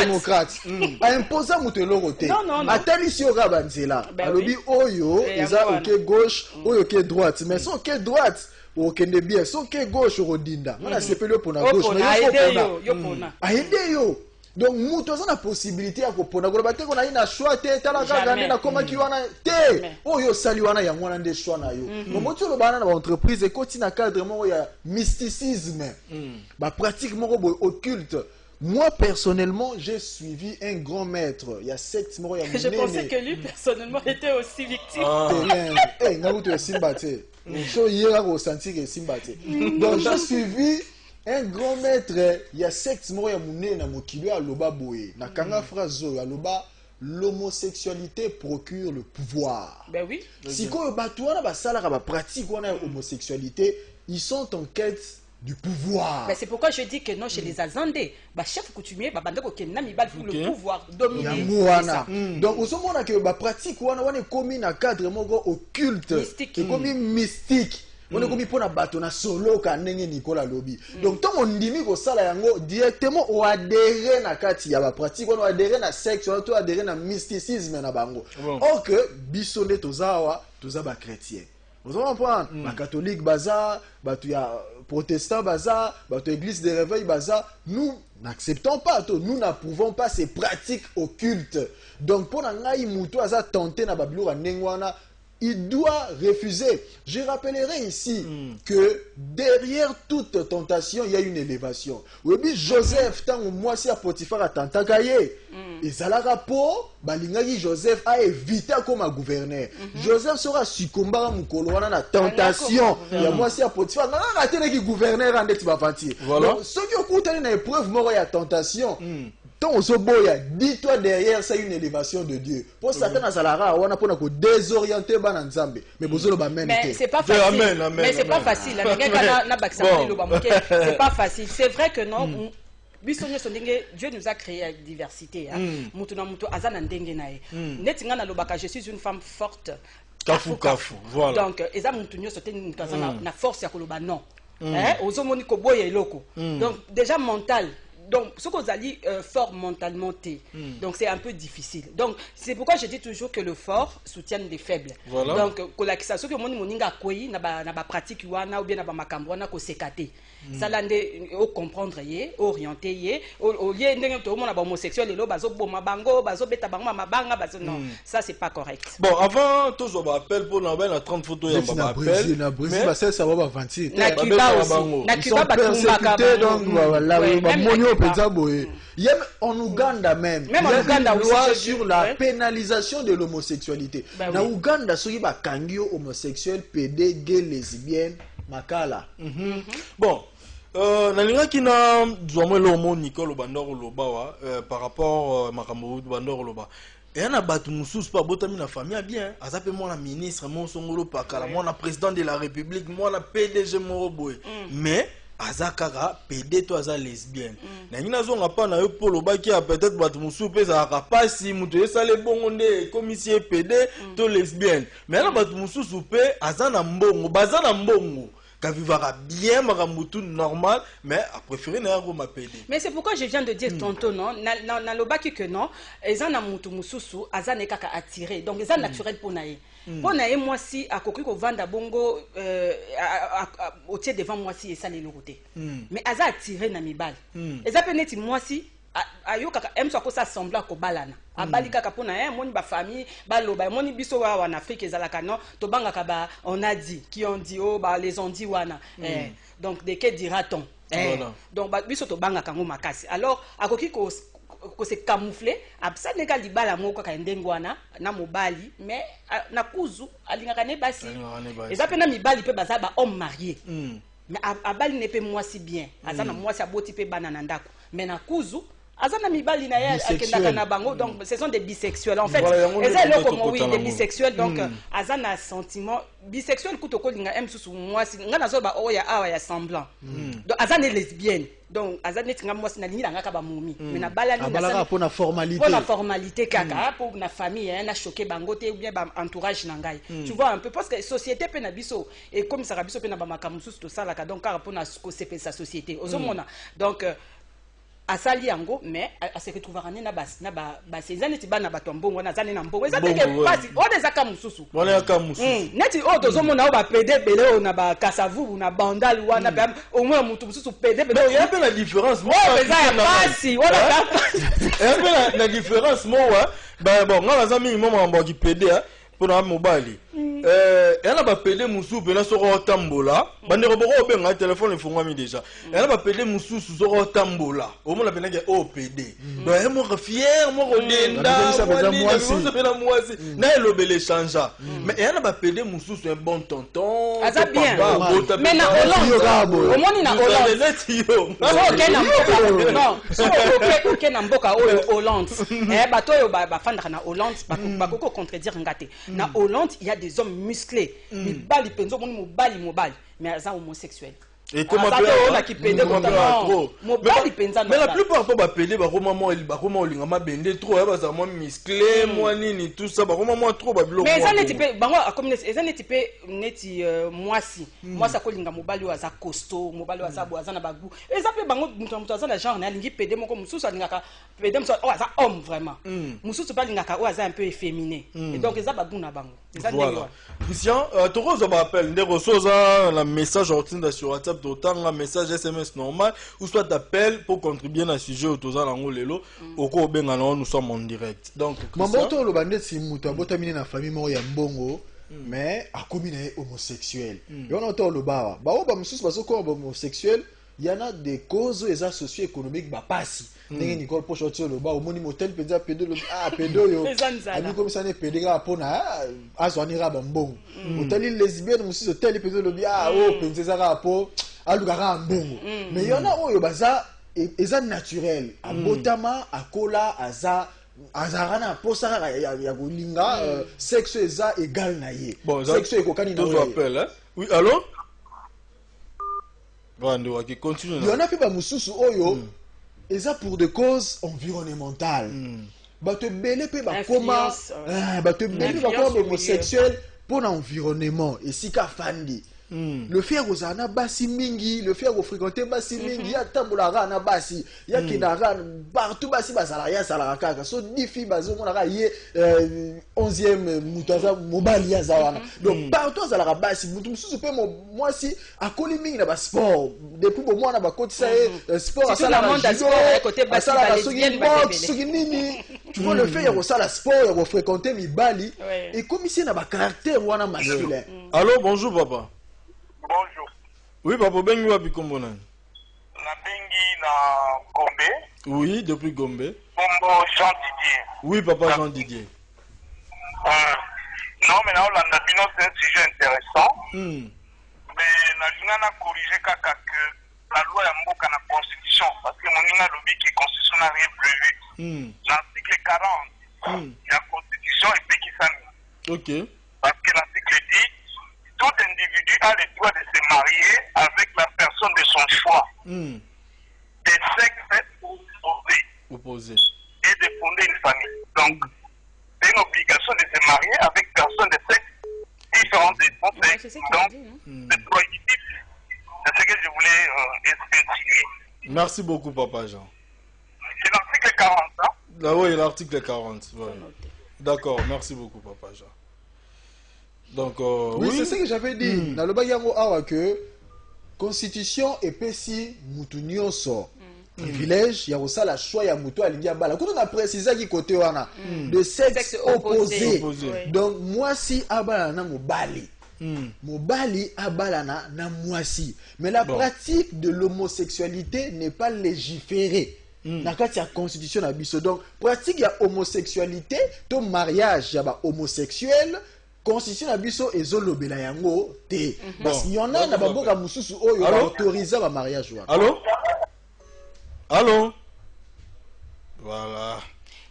démocrate a imposé mutu loroté atali si ora banzela alobi oyo eza ok gauche oyo ok droite mais son ok droite okende bien so ke gauche rodinda ngana sepele pona gauche na yo donc mutu azana possibilité ya kopona ko bateko na ina choix te tala kaka na koma ki wana te oyo sali wana ya mwana nde choix na yo momoto lo bana na entreprise e kotina cadre moko ya mysticisme ba pratique moko boy occulte. Moi, personnellement, j'ai suivi un grand maître. Il y a secte. Je pensais que lui, personnellement, était aussi victime. Donc, j'ai suivi un grand maître. Il y a secte. L'homosexualité procure le pouvoir. Ben oui. Si on pratique l'homosexualité, ils sont en quête du pouvoir. Ben c'est pourquoi je dis que non, chez les Azandés, chef coutumier, le pouvoir dominer. Donc, au moment que la pratique, on est commis dans un cadre occulte, mystique. On est commis pour la solo Nicolas Lobby. Donc, tant on dit que ça, directement, on adhère à la pratique, on adhère à la sexe, on adhère à la mysticisme. Or que, bisonné, tozawa chrétien. Vous comprenez? Les catholiques, les protestants, l'église de réveil, nous n'acceptons pas, nous n'approuvons pas ces pratiques occultes. Donc, pour tenter il doit refuser. Je rappellerai ici que derrière toute tentation, il y a une élévation. Oui, Joseph, tant moi si à Potiphar a tentagaye, et Zalarapo, Joseph a évité comme un gouverneur. Joseph sera succombé à la tentation. Il y a moi si à Potiphar, non, non, gouverneur en est bavanti. Donc, ceux qui ont une épreuve, mort à tentation. Dis-toi derrière, c'est une élévation de Dieu. Pour Satan, on a pour désorienter Bananzambe. Mais c'est pas facile. Mais c'est pas facile. C'est pas facile. C'est vrai que non. Dieu nous a créé avec diversité. Je suis une femme forte. Kafu. Voilà. Donc, na force ya koloba non. Donc, déjà mental. donc ce qu'on a dit fort mentalement donc c'est un peu difficile. Donc c'est pourquoi je dis toujours que le fort soutient les faibles. Voilà. Donc kolakisa ce que moni moninga koyi na ba pratique wana ou bien na ba makambo wana ko sekate. Ça lande au comprendre yé, orienter yé, au lieu ndenge to mona ba homosexuel lelo bazo boma bango, bazo beta bango mabanga bazo non, ça c'est pas correct. Bon, avant tous on appel pour na 30 photos ya ba appel. Na Brésil ba ça va 26. Na Cuba aussi. Na Cuba ba tumbaka donc voilà, ba monio penza boye. En Ouganda même, il y a une loi sur la pénalisation de l'homosexualité. Na Ouganda soki ba kangio homosexuel, PD, gay, lesbienne, makala. Bon, nalingaki na zomwe lomo Nicole Bandoro Loba par rapport makambo Bandoro Loba. Et on a battu Moussous pas botami na famille bien. Azape moi la ministre, mon songolo pakala, moi la président de la République, moi la PDG Moroboy. Mais azakara PD to aza lesbienne. Na ngina zonga pa na yo polo baki a peut-être battu Moussous pesa ka si muto esale bongo nde commissaire PD to lesbienne. Mais na battu Moussous pe azana mbongo, bazana mbongo. Qui vivra bien maramutu normal, mais a préféré n'a pas m'appeler. Mais c'est pourquoi je viens de dire tantôt non, na lobaki que non, ezan na mutu mususu, azan ekaka attiré, donc ezan naturel pour naïe. Pour naïe moi si à koki ko vanda bongo au tiers devant moi si et ça les loroté. Mais azan attiré na mibal. Ezan peneti moi si ayo kaka em so ko ça sembla ko balana. Abali kaka pona moni ba famille baloba moni biso wa en Afrique ezalaka non to banga ka ba on a dit qui ont dit oh ba les ont dit wana donc de que dira-t-on donc ba biso to banga kango makasi alors akoki ko se camoufler absa neka libala moko ka ndengwana na mobali mais na kuzu alingaka ne basi ezapena mibali pe baza ba homme marié mais abali ne pe moi si bien azana moi si aboti pe banana ndako mais na kuzu azana mibali na ya akendaka na bango donc ce sont des bisexuels en fait ezalo comme oui des bisexuels donc azana sentiment bisexuel kutoko linga msusu mwasi ngana zo ba oya awa ya semblant donc azana lesbienne donc azana tinga mwasi na linga ngaka ba mumi mais na balani na pour la formalité kaka pour na famille na choquer bango te ou bien ba entourage na ngai tu vois un peu parce que société pe na biso et comme ça biso pe na ba makamusu to sala ka donc car pour na ko sepe sa société ozomona donc asali yango mais a se retrouvera na sezane ti bana bato mbongo na zane na mbongo ezapeke pasi o dezaka mususu wala yaka mususu neti o tozomona o ba PD bele na ba kasavu na bandal wana ba au moins mutu mususu PD bele il y a pas la différence moi pasi wala pas la différence moi ben bon ngala zami mama mboki PD pour na mobali elle a pédé Moussou, elle a sorti tambola. Bande roboko benga téléphone ifungwami déjà. Elle a pédé Moussou sur tambola. Au moins la benga au PD. Donc elle moi fier, moi rodenda, moi si. Na elobele changea. Mais elle a pédé Moussou sur un bon tonton. Ah ça bien. Mais na Hollande. Au moins na Hollande. Non, OK na mboka Hollande. Bato yo ba fandra na Hollande, ba koko contredire ngate. Na Hollande, il y a des hommes musclés, mibali penzo mobali mais asa homosexuel. Et comment trop mais la plupart pas pédé ba comment lingama bende trop ba moi musclé moi nini tout ça ba comment trop ba bilo mais ça n'est pas bango a communauté ça n'est pas neti moi ça ko linga mobali wa za costaud mobali wa za boaza na bagu et ça peut bango mutu za la genre na lingi pédé moko mususu alingaka pédé mususu o za homme vraiment mususu pas lingaka o za un peu efféminé et donc ça bagu na bango ça voilà Christian Torozo ba appel ndeko soza la message ordinaire sur WhatsApp d'autant un message SMS normal ou soit d'appel pour contribuer à un sujet autour de l'angolelo au cours de nous sommes en direct donc Mamboto le bandit si muta botamine na famille mo ya mbongo mais a combiné homosexuel et on entend le ba ba mususu baso ko homosexuel il y en a des causes et socio-économiques ba passi ndenge Nicole po sortir le ba au moni motel penza pedo le pedo yo ani comme ça ne pedera pona azwanira ba mbongo motel lesbienne mususu tel pedo le o penza ra po alugara mbongo mais il y en a oyo baza eza naturel abotama akola azarana posaka ya kolinga sexe eza égal na ye sexe ekokani na yo appel oui allô Bando qui continue il y en a pe ba mususu oyo eza pour des causes environnementales bato belé pe ba koma bato belé ba koma homosexuel pour l'environnement et sika fandi Le fait que na basi mingi, le fait que fréquenter basi mingi, ya tambolara na basi, ya kinara partout basi basala ya sala kaka. So difi bazo monaka ye 11e mutaza mobali ya zawana. Donc partout sala basi mutu mususu pe moi si akoli mingi na ba sport. Depuis bon moi na ba kotisa sport sala na judo, sala na soki box, soki nini. Tu vois le fait que ça la sport, ya fréquenter mibali et comme ici na ba caractère wana masculin. Allô, bonjour papa. Bonjour. Oui, papa, bengi wapi Kombo na? Na bengi na Gombe. Oui, depuis Gombe. Kombo Jean Didier. Oui, papa Jean Didier. Non, mais là, c'est un sujet intéressant. Mais na na corriger kaka que la loi ya mboka na constitution parce que mon ina lobby qui constitution n'a rien prévu. L'article 40 la constitution est pékisani. OK. Parce que l'article dit tout individu a le droit de se marier avec la personne de son choix, de sexe opposé, et de fonder une famille. Donc, c'est une obligation de se marier avec personne de sexe différent de son sexe. Donc, c'est prohibitif. C'est ce que je voulais insinuer. Merci beaucoup, papa Jean. C'est l'article 40, hein? Ah oui, l'article 40. Ouais. D'accord, merci beaucoup, papa Jean. Donc, oui, c'est ce que j'avais dit. Dans le bayango awa que constitution et pesi mutu nyonso privilège ya osala choix ya mutu alingi bala. Quand on a précisé qui côté wana de sexe opposé. Donc moi si abala na mobali. Mobali abala na moi si. Mais la pratique de l'homosexualité n'est pas légiférée. Dans la constitution na biso. Donc pratique ya homosexualité, ton mariage ya ba homosexuel constitution na biso ezolobela yango te parce qu'il y en a na baboka mususu oyo autoriser ba mariage wa. Allô voilà.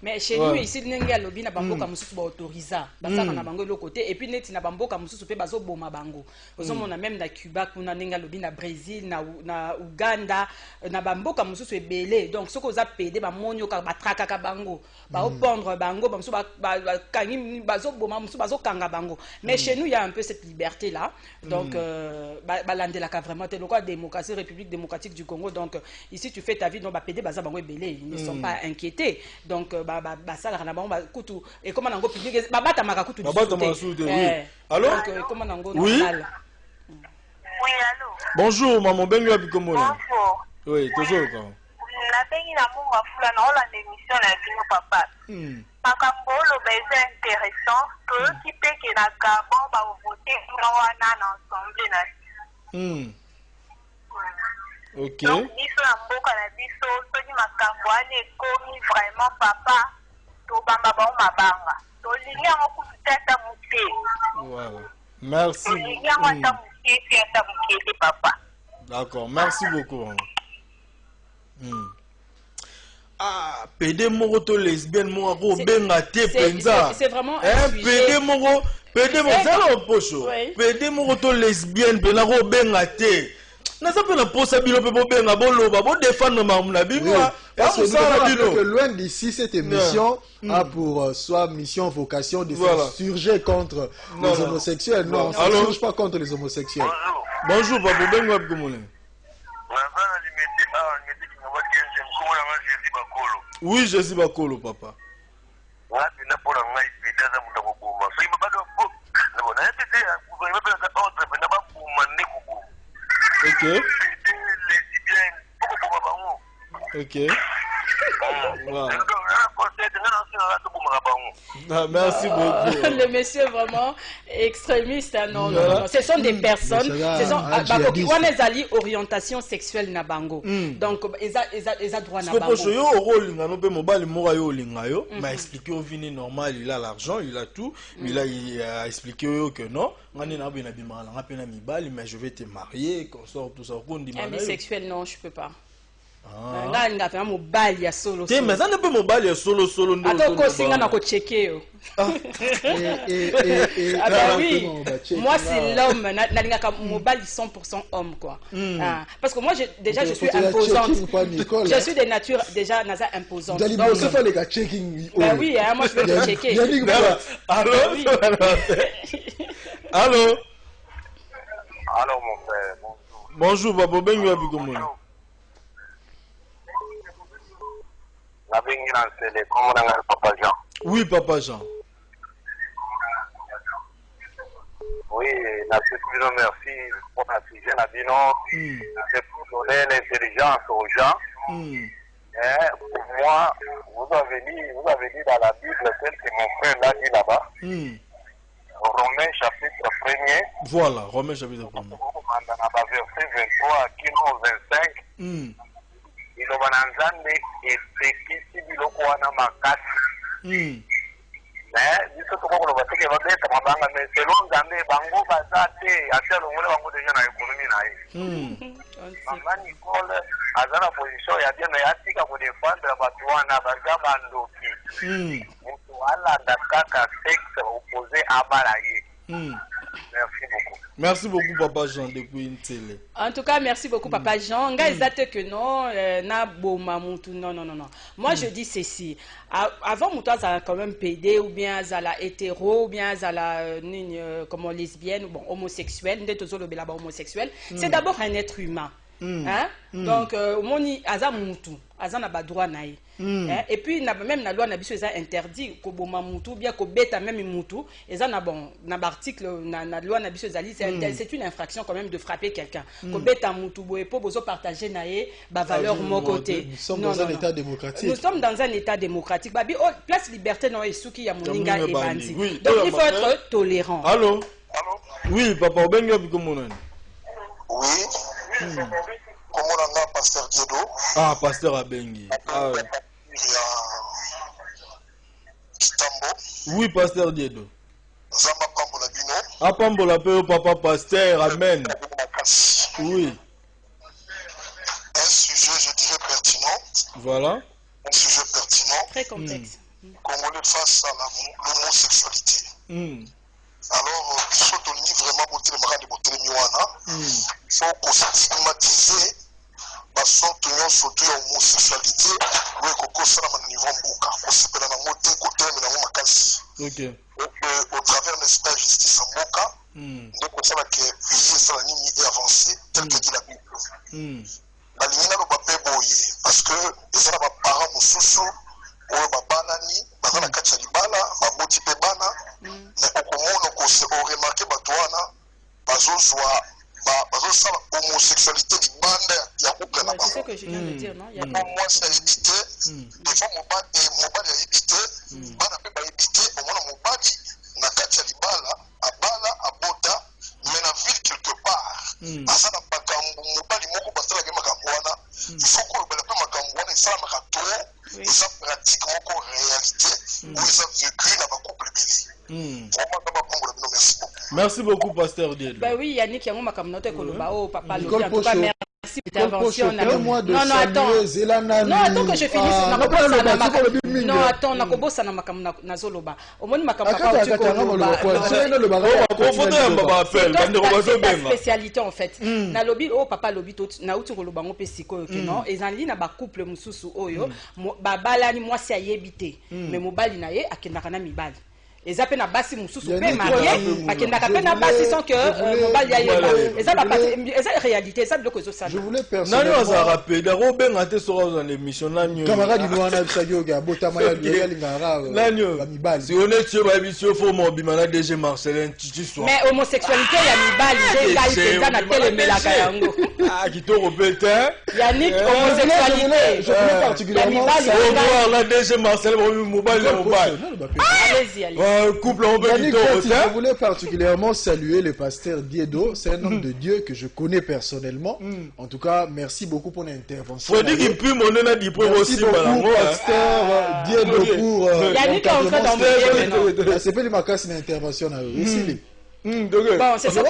Mais chez nous ici ndenge ya lobi na bamboka mususu ba autoriser basaka na bango l'autre côté et puis neti na bamboka mususu pe bazo boma bango ozomona même na Cuba kuna ndenge ya lobi na Brésil na Uganda na bamboka mususu ebele donc soko za pede ba monyo ka batraka ka bango ba opondre bango ba mususu ba kangi bazo boma mususu bazo kanga bango mais chez nous il y a un peu cette liberté là donc ba landela ka vraiment te lokwa démocratie République démocratique du Congo donc ici tu fais ta vie donc ba pede baza bango ebele ils ne sont pas inquiétés donc basala na bango kutu et comment nango public babata makakutu allô comment nango oui oui allô bonjour maman bengi wapi Kombo na? Bonjour. Oui toujours quoi na bengi na munga fula na ola émission na bino papa makambo oloba eza intéressant que qui peut que na Gabon ba voter wana na ensemble na OK. Donc, biso na mboka na biso soki makambo wana ekomi vraiment papa tobamba bango mabanga tolingi yango kutu te ata moke. Voilà. Merci. Tolingi yango ata moke te ata moke te papa. D'accord, merci beaucoup. Ah, PD moko to lesbienne moko benga te penza. C'est vraiment un sujet. PD moko ça le pocho. PD moko to lesbienne benga ko benga te. Na ça peut na posa bilo pe benga boloba bo défendre mamuna bingo. Parce que loin d'ici cette émission a pour soit mission vocation de s'insurger contre les homosexuels. Non, on ne s'insurge pas contre les homosexuels. Bonjour papa benga Komone. Oui, je suis Bakolo, papa. Ok. Ok. Wow. Ah, merci beaucoup. Le monsieur vraiment extrémiste, hein, non, non, non. Ce sont des personnes, ce sont qui ont orientation sexuelle na bango. Donc, ils ont droit na bango. Parce que yo rôle ngano pe mobali mora yo lingayo, m'a expliqué au vini normal, il a l'argent, il a tout, mais là il a expliqué que non, ngani na bina bimala, nga pena mibali, mais je vais te marier, qu'on sort tout ça, qu'on dit marier. Sexuel non, je peux pas. Nga nga fait mobile ya solo solo. Mais ça ne peut mobile ya solo solo ndo. Atoko singa na ko checker yo. Ah bah oui. Moi c'est l'homme, na linga ka mobile 100% homme quoi. Parce que moi déjà je suis imposante. Je suis de nature déjà naza imposante. Donc ça fait les gars checking. Bah oui, moi je veux te checker. Allô? Allô? Allô? Bonjour, Papa Bengo Abikomoni. Oui, Papa Jean. Oui, merci pour la sujet. C'est pour donner l'intelligence aux gens. Pour moi, vous avez dit dans la Bible, tel que mon frère l'a dit là-bas. Romains chapitre 1er. Voilà, Romains chapitre 1er. Verset 23 à 25. Il y a mais biso tokoko bateke babeta mabanga mais selon Nzambe bango bazate atia longole bango déjà na économie na ye. Mama Nicole azana position ya bien mais atika ko défendre batu wana baza bandoki. Mutu alanda kaka sexe opposé abala ye. Merci beaucoup. Merci beaucoup, Papa Jean, depuis une télé. En tout cas, merci beaucoup, Papa Jean. Que non, non. Moi, je dis ceci. Avant, moi, ça quand même PD, ou bien ça la hétéro, ou bien ça la comme lesbienne, ou bon, homosexuelle, homosexuelle. C'est d'abord un être humain. Donc, moni aza mutu, aza na ba droit na ye. Et puis même la loi na biso eza interdit ko boma mutu bien ko beta même mutu, eza na bon na article na loi na biso ezali c'est une infraction quand même de frapper quelqu'un. Ko beta mutu boye po bozo partager na ye ba valeur mon côté. Nous sommes dans un état démocratique. Nous sommes dans un état démocratique. Babi place liberté non esuki ya moninga et bandi. Donc il faut être tolérant. Allô? Oui, Papa Obenga Bikomonani. Oui. Comment on a Pasteur Diedo? Ah, Pasteur Abengi. Ah, oui. Oui, Pasteur Diedo. Ah, Pambola Peo, Papa Pasteur, Amen. Oui. Un sujet, je dirais, pertinent. Voilà. Un sujet pertinent. Très complexe. Congolais face à l'homosexualité. Alors, il faut donner vraiment beauté de Miwana. Il faut qu'on stigmatise son tenant surtout l'homosexualité. Oui, qu'on soit à niveau Mbuka. Qu'on s'appelle à la montée, côté, mais dans ma case. Ok. Au travers de la justice en Mbuka, donc on sait que veiller sur la ligne est avancée, tel que dit la Bible. La ligne n'a pas boyer. Parce que les parents, mon sous-sous, babanani bazana kati ya libala baboti pe bana mais okomona ko remarquer bato wana bazozwa bazosala homosexualité libanda ya couple na c'est ce que je viens de dire, non? Il y a moi ça évité des fois mobali ya évité bana pe ba évité omona mobali na kati ya libala abala abota mais na ville quelque part asa na makambo mobali moko basala ke makambo wana il faut ko bela pe makambo wana isala makato ils ont pratiquement en réalité où ils ont vécu dans un couple belé. Merci beaucoup, Pasteur Diedo. Bah oui, Yannick, il y a un makamnote Koloba, oh papa, en tout cas, merci. Intervention. Non, attends. Non, attends que je finisse. Non, attends, nakobosa na makamna nazoloba. Omoni makamna spécialité en fait. Na lobi oh papa lobi tout na uti koloba ngo pe siko ke non. Ezali na ba couple mususu oyo ba balani mwasi ayebite. Mais mobali na ye akendaka na mibali. Les appels à Bassi Moussous sont mariés, mais qui n'a qu'à Bassi sans que mobile y aille. Et ça, la réalité, ça bloque aux salles. Je voulais personnellement. Non, ça rappelle. D'abord, ben, à tes soeurs dans l'émission, Nagno. Camarade, il nous en a vu ça, Yoga, Botamaya, Nagno. Si on est sur la mission, faut mon bimana DG Marcelin, tu sois. Mais homosexualité, il y a Mibali, il y a Ipenda, il y a Kayango. Ah, qui te répète, hein? Yannick, homosexualité. Je voulais particulièrement. Voir la DG Marcelin, mobile. Allez-y, allez. Couple, on peut je voulais particulièrement saluer le pasteur Diedo. C'est un homme de Dieu que je connais personnellement. En tout cas, merci beaucoup pour l'intervention. Faut dire qu'il peut mon nom dit pour aussi pasteur Diedo pour Yannick est en train d'envoyer. C'est pas le macas une intervention ici. Bon, c'est ça.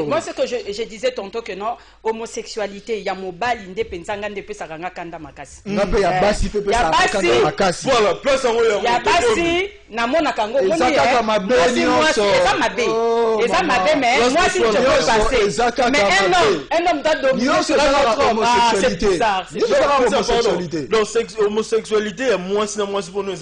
Moi, ce que je disais tantôt que non, homosexualité, il y a mobile, il y a des pesaranga kanda makasi. Il y a Bassi, il y a Bassi. Voilà, place en haut. Il y a Bassi, Namona Kango. Et ça, c'est ma belle. Et ça, ma belle, mais moi, si je peux passer. Mais un homme doit dominer sur notre homme. Ah, c'est bizarre. Donc, homosexualité est moins pour nous.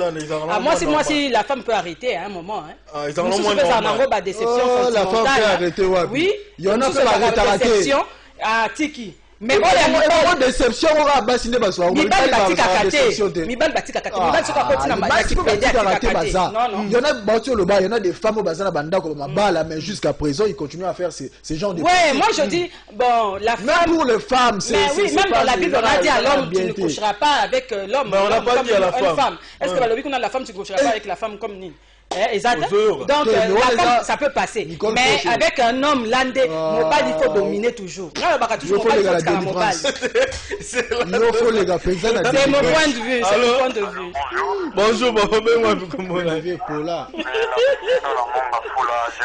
Moi, si la femme peut arrêter à un moment. Ils en ont moins de déception. La femme peut arrêter, oui, y en a fait la déception à Tiki. Mais bon, la déception, on va bassiner parce qu'on mi bal batika kate. Mi bal batika kate. Mi bal soka kotina bazaki pédia kate. Non. Il y en a battu le bas, il y en a des femmes au bazar banda comme ma balle, mais jusqu'à présent, ils continuent à faire ces genres de ouais, moi je dis bon, la femme même pour les femmes, c'est oui, même dans la Bible on a dit à l'homme tu ne coucheras pas avec l'homme. Mais on n'a pas dit à la femme. Est-ce que dans la Bible on a la femme tu ne coucheras pas avec la femme comme Nine? Exact. Donc la femme, ça peut passer. Mais avec un homme landais, mobile il faut dominer toujours. C'est mon point de vue. Bonjour, moi comment la vie Je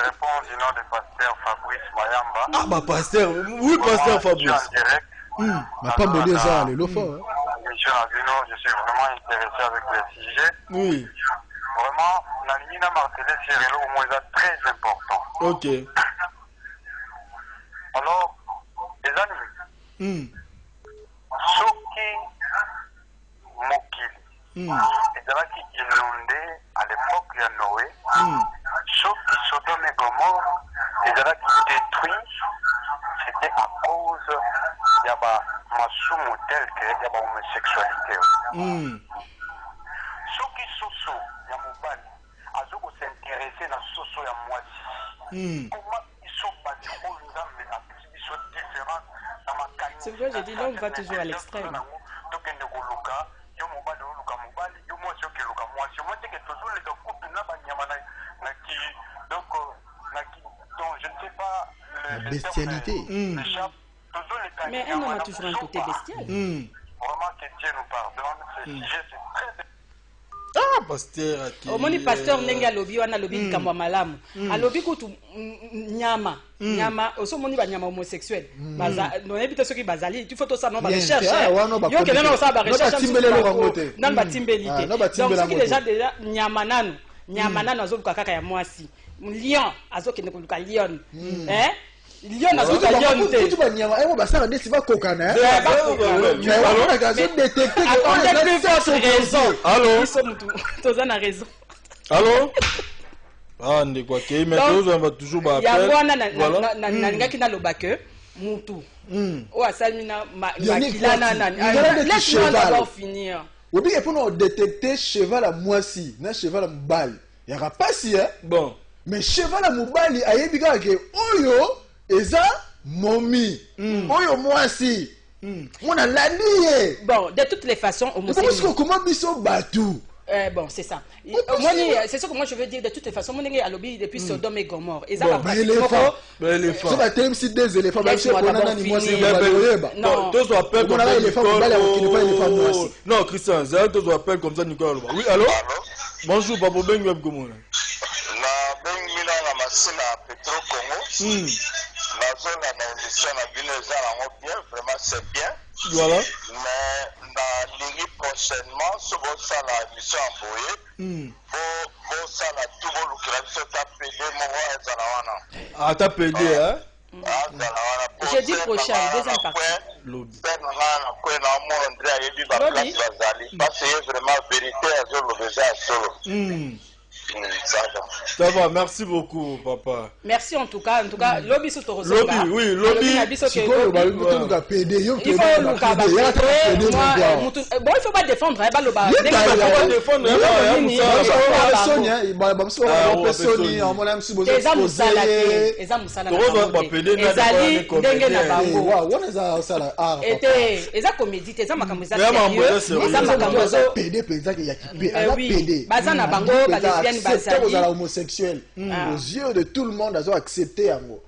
réponds du nom du pasteur Fabrice Mayamba. Ah bah pasteur, oui pasteur Fabrice. Ma femme de déjà le fort. Je suis vraiment intéressé avec le sujet. Oui. Vraiment, la ligne à marteler c'est au moins très important. Ok. Alors, les amis, ceux qui moquent, et là qui inondés à l'époque de Noé, ceux qui Sodome et Gomorre, et là qui détruisent, c'était à cause de la soumu tel que de l'homosexualité. Ceux qui sont ya mobali azo s'intéresser na soso ya mwasi comment ils sont battus au nzambe na biso différents na makani c'est vrai j'ai dit l'homme va toujours à l'extrême donc ne koluka yo mobali oluka mobali yo mwasi okeluka mwasi moi c'est que toujours les couple na banyama na ki donc je ne sais pas la bestialité mais un homme a toujours un côté bestial vraiment que Dieu nous pardonne ce sujet c'est très ah pasteur o moni pasteur ndenge alobi wana alobi likambo malamu alobi kutu nyama oso moni ba nyama homosexuel baza noyebi te soki bazali tu faut to ça non ba recherche yo ke nana osa ba recherche nan ba timbelite donc soki déjà nyama nanu azoluka kaka ya mwasi lion azokende koluka lion lion azoka lion te tu ba nyama emo basala ndesi ba kokana mais on a gazé détecter attendez plus votre raison allô ils sont tous en raison allô ah ndekwa ke mais toujours ba appel ya wana na ngaki na lobake mutu o asalmina makilana nani laisse-moi d'abord finir obi et pour nous détecter cheval à moisi na cheval à mbali ya rapasi hein bon mais cheval à mobali ayebika ke oyo eza momi oyo mwasi mona laniye bon de toutes les façons homosexuel comment biso batu bon c'est ça c'est ce que moi je veux dire de toutes les façons mon ngi alobi depuis Sodome et Gomorre et ça va éléphant ça va ter si des éléphants ba chez bona nani mwasi non tous appellent comme ça non Christian ça tous appellent comme ça Nicolas oui allô bonjour papa bengu komona na bengu na masina Petro Congo la zone à l'émission à Guinée, bien, vraiment c'est bien. Voilà. Mais dans l'année prochainement, ce que ça la mission envoyée, ça la tout le qui a pédé, mon ah, t'as pédé, hein? Jeudi prochain, deuxième partie. Lobby. Parce que vraiment vérité, ça va, merci beaucoup, papa. Merci en tout cas, lobby sous ton lobby, oui, lobby. Il faut il faut pas défendre, il faut homosexuel aux yeux de tout le monde a accepté amour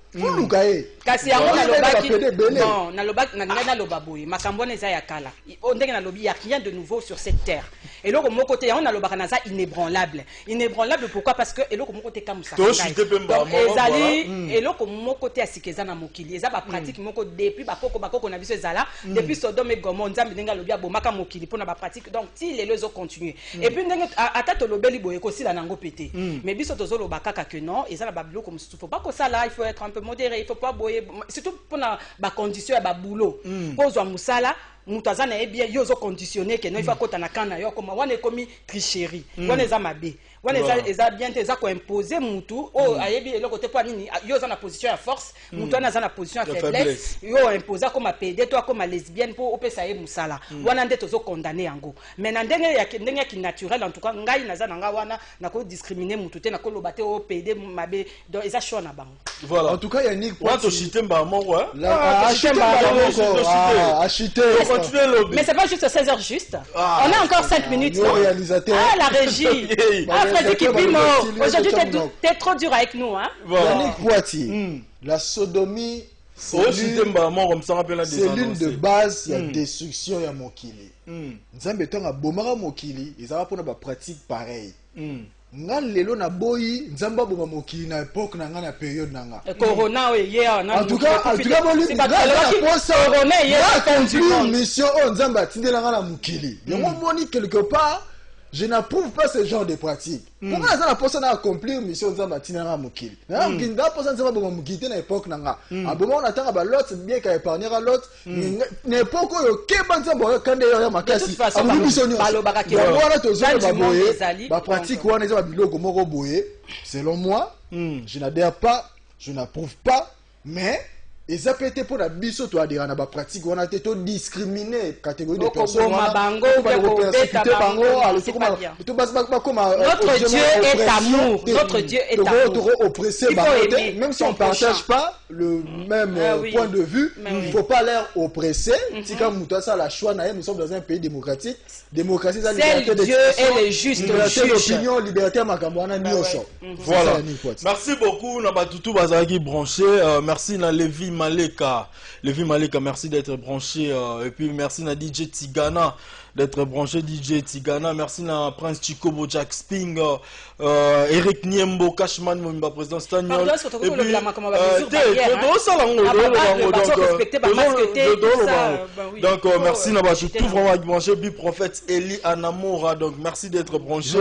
kasi yango nalobaki bon nalobaki naloba boye makambo eza ya kala ndenge nalobi ya rien de nouveau sur cette terre eloko moko te yango nalobaka naza inébranlable pourquoi parce que eloko moko te kamusa donc ezali eloko moko te asika eza na mokili eza ba pratique moko depuis bakoko na biso ezala depuis Sodome et Gomorre nzambe ndenge alobi abomaka mokili mpona ba pratique donc ti lelo ezo continuer et puis ndenge ata tolobeli boye kosila nango pété mais biso tozoloba kaka que non eza na ba biloko mosusu faut pas kosala il faut être un peu modéré il faut pas boyer surtout pour la condition ya ba boulot kozwa musala mutazana e bien yo zo conditionné que no il faut kota na kana yo comme wana komi tricherie wana eza mabe wana eza bien te eza ko imposer mutu o ayebi eloko te pa nini yo za na position ya force mutu wana za na position ya faiblesse yo imposer comme PD toi comme lesbienne pour opesa ye musala wana nde tozo condamner yango mais na ndenge ki naturel en tout cas ngai naza nanga wana na ko discriminer mutu te na ko lobate o PD mabe donc eza choix na bango. Voilà. En tout cas Yannick Wato chitemba moko mais c'est pas juste 16 heures juste. On a encore 5 minutes. Réalisateur. Ah la régie. Ah Frédéric Kipimo. Aujourd'hui t'es trop dur avec nous hein. Yannick Poitier. La sodomie c'est l'une de base ya destruction ya mokili. Nzambe tonga bomara mokili, ezala pona ba pratique pareil. Nga lelo na boyi nzamba bonga mokili na époque na nga na période na nga corona hier na en tout cas boli nga posa corona hier accomplir mission on nzamba atindela nga na mokili yango moni quelque part je n'approuve pas ce genre de pratique. Pourquoi ça la personne a accompli une mission nzamba atindela nga mokili na nginga posa nzamba bonga mokili na époque na nga a bon on attend ba l'autre bien qu'à épargner à l'autre na époque yo keba nzamba kande yo ya makasi a mission ni voilà tozo ba boye ba pratique wana eza ba biloko moko boye selon moi je n'adhère pas je n'approuve pas mais ils ont pété pour la biso to adhérent na ba pratique on a été to discriminer catégorie de personnes notre Dieu est amour notre Dieu est amour oppressé même si on partage pas le même point de vue il faut pas l'air oppressé si comme muta ça la choix na nous sommes dans un pays démocratique démocratie ça liberté de Dieu est le juste liberté d'opinion liberté makambwana nyosho. Voilà, merci beaucoup na batutu bazaki branché merci na Levi Maleka, merci d'être branché et puis merci na DJ Tigana d'être branché DJ Tigana, merci na Prince Chikobo Jack Sping, Eric Niembo Cashman Mwimba président Stagnol et puis donc merci na batutu vraiment branché bi prophète Eli Anamora donc merci d'être branché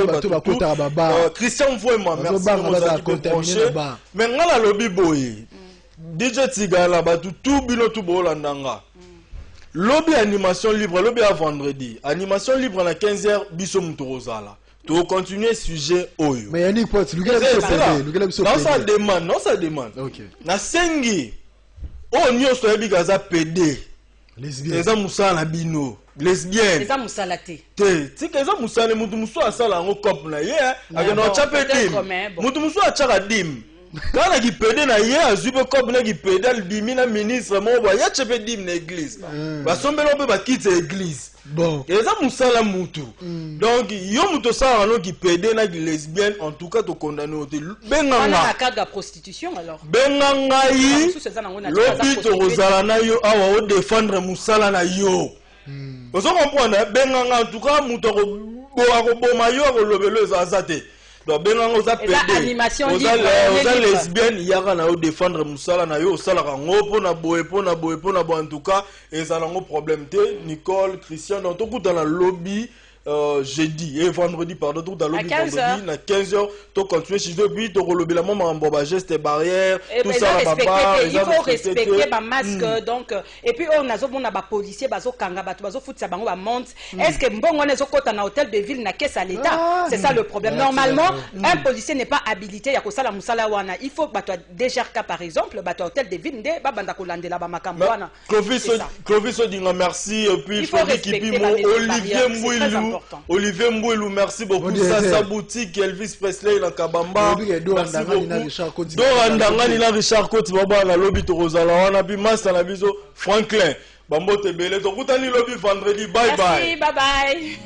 Christian Voema merci d'être branché mais ngala lobi boy DJ Tigana batutu bino tu bolandanga lobby animation libre, lobby à vendredi. Animation libre à 15h, biso mutorozala. Tu vas continuer sujet oyo. Mais Yannick Poitier, non ça demande. OK. Na sengi. Oh nyo so yebi gaza PD. Lesbienne. Eza musala bino. Lesbienne. Eza musala te. Tika eza musala mutu musu asala ngo cop na ye. Agena chape dim. Mutu musu achaka dim. Quand il pédé na hier azube comme na qui pédale bimina ministre mo ba ya chepe dim na église ba sombelo pe ba quitte église bon et ça musala mutu donc yo muto ça no qui pédé na lesbienne en tout cas to condamné au benga na cadre de prostitution alors benga ngai lobi to rozala na yo awa o défendre musala na yo ozo comprendre benga nga en tout cas muto ko boma yo ko lobelo za zate donc benga oza pédé oza lesbienne yaka na yo défendre musala na yo osala kango pona boye en tout cas ezala ngo problème te Nicole Christian donc tokuta na lobby jeudi et vendredi pardon tout dans lobby vendredi na 15h to continuer chez eux puis to relobby la maman ba geste barrière tout ça il faut respecter ba masque donc et puis on azo mona ba policier bazo kanga bato bazo futsa bango ba monte est-ce que mbongo na zo kota na hôtel de ville na caisse à l'état c'est ça le problème normalement un policier n'est pas habilité ya ko sala musala wana il faut bato DGRK par exemple bato hôtel de ville nde ba banda ko landela ba makambo wana Clovis dinga merci et puis Frédéric Kipimo Olivier Mbouilou, merci beaucoup. Sa boutique, Elvis Presley, la Kabamba. Merci beaucoup. Dorandangani, la Richard Cote, Baba, la lobby to Rosala, wana bi Master na biso, Franklin. Bambo Tebele, to kutani lobby vendredi. Bye bye. Merci, bye bye.